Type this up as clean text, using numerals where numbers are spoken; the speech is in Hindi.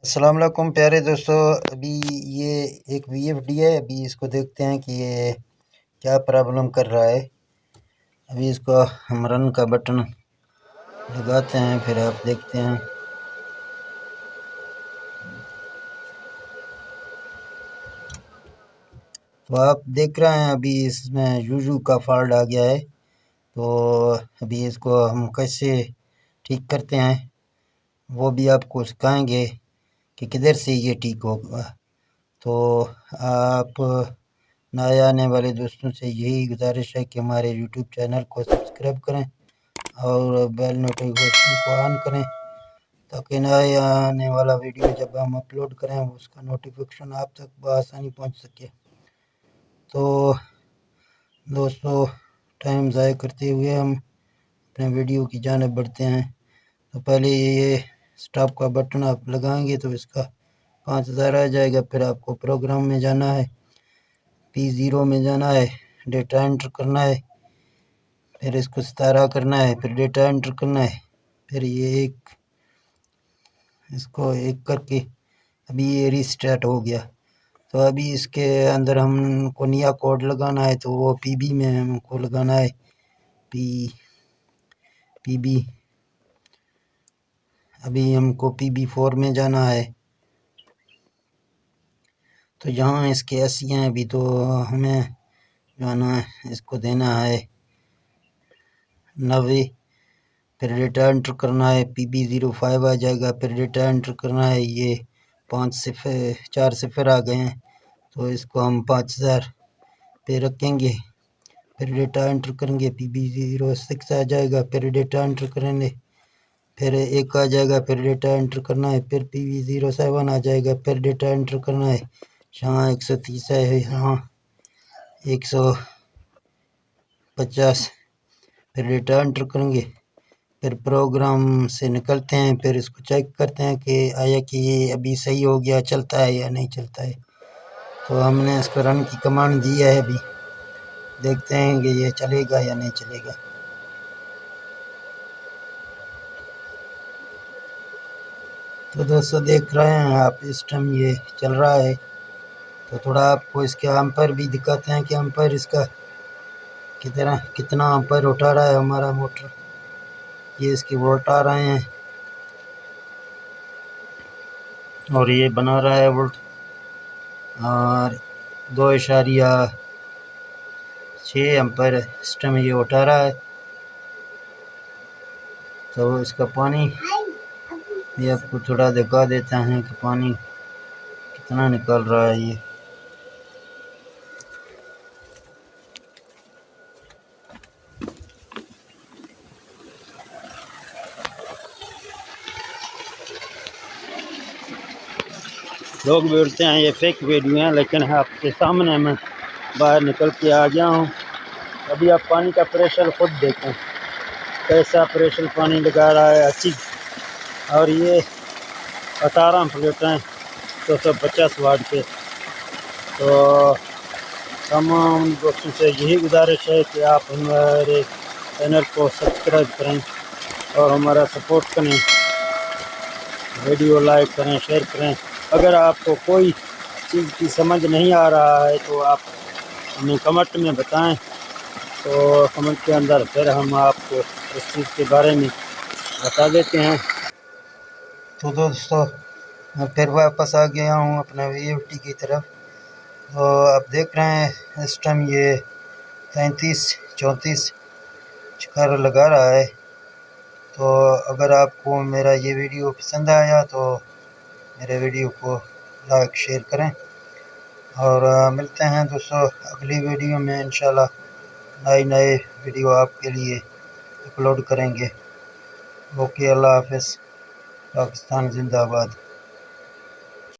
अस्सलाम वालेकुम प्यारे दोस्तों। अभी ये एक वीएफडी है। अभी इसको देखते हैं कि ये क्या प्रॉब्लम कर रहा है। अभी इसको हम रन का बटन लगाते हैं, फिर आप देखते हैं। तो आप देख रहे हैं अभी इसमें यूजू का फॉल्ट आ गया है। तो अभी इसको हम कैसे ठीक करते हैं वो भी आपको सिखाएंगे कि किधर से ये ठीक होगा। तो आप नए आने वाले दोस्तों से यही गुजारिश है कि हमारे यूट्यूब चैनल को सब्सक्राइब करें और बेल नोटिफिकेशन को ऑन करें, ताकि नए आने वाला वीडियो जब हम अपलोड करें उसका नोटिफिकेशन आप तक बआसानी पहुंच सके। तो दोस्तों, टाइम ज़ाया करते हुए हम अपने वीडियो की जानिब बढ़ते हैं। तो पहले ये स्टॉप का बटन आप लगाएंगे तो इसका 5000 आ जाएगा। फिर आपको प्रोग्राम में जाना है, P0 में जाना है, डेटा एंटर करना है, फिर इसको 17 करना है, फिर डेटा एंटर करना है, फिर ये इसको एक करके अभी ये रीस्टार्ट हो गया। तो अभी इसके अंदर हमको नया कोड लगाना है, तो वो पीबी में हमको लगाना है। पीबी अभी हमको PB4 में जाना है। तो यहाँ इसके एस हैं अभी, तो हमें जाना है, इसको देना है 90। फिर डेटा एंटर करना है, PB05 आ जाएगा। फिर डेटा एंटर करना है, ये 4 सिफर आ गए हैं, तो इसको हम 5000 पे रखेंगे। फिर डेटा एंटर करेंगे, PB06 आ जाएगा। फिर डेटा एंटर करेंगे, फिर 1 आ जाएगा। फिर डेटा एंटर करना है, फिर PB07 आ जाएगा। फिर डेटा एंटर करना है, यहाँ 130 है, यहाँ 150। फिर डेटा एंटर करेंगे, फिर प्रोग्राम से निकलते हैं, फिर इसको चेक करते हैं कि आया कि ये अभी सही हो गया, चलता है या नहीं चलता है। तो हमने इसको रन की कमांड दी है, अभी देखते हैं कि ये चलेगा या नहीं चलेगा। तो दोस्तों, देख रहे हैं आप इस टाइम ये चल रहा है। तो थोड़ा आपको इसके एम्पर भी दिखाते हैं कि एम्पर इसका कितना एम्पर उठा रहा है हमारा मोटर। ये इसके वोल्ट आ रहे हैं और ये बना रहा है वोल्ट, और 2.6 एम्पर इस टाइम ये उठा रहा है। तो इसका पानी ये आपको थोड़ा दिखा देता है कि पानी कितना निकल रहा है। ये लोग बोलते हैं ये फेक वीडियो है, लेकिन आपके सामने मैं बाहर निकल के आ गया हूँ। अभी आप पानी का प्रेशर खुद देखें, कैसा प्रेशर पानी लगा रहा है अच्छी। और ये 18 प्लेट हैं 250 वाट के। तो तमाम दोस्तों से यही गुजारिश है कि आप हमारे चैनल को सब्सक्राइब करें और हमारा सपोर्ट करें, वीडियो लाइक करें, शेयर करें। अगर आपको कोई चीज़ की समझ नहीं आ रहा है तो आप हमें कमेंट में बताएं, तो कमेंट के अंदर फिर हम आपको इस चीज़ के बारे में बता देते हैं। तो दोस्तों, मैं फिर वापस आ गया हूँ अपना वीएफडी की तरफ। तो आप देख रहे हैं इस टाइम ये 33-34 चक्कर लगा रहा है। तो अगर आपको मेरा ये वीडियो पसंद आया तो मेरे वीडियो को लाइक शेयर करें, और मिलते हैं दोस्तों अगली वीडियो में। इंशाल्लाह नए वीडियो आपके लिए अपलोड करेंगे। ओके, अल्लाह हाफ़िज़। पाकिस्तान जिंदाबाद।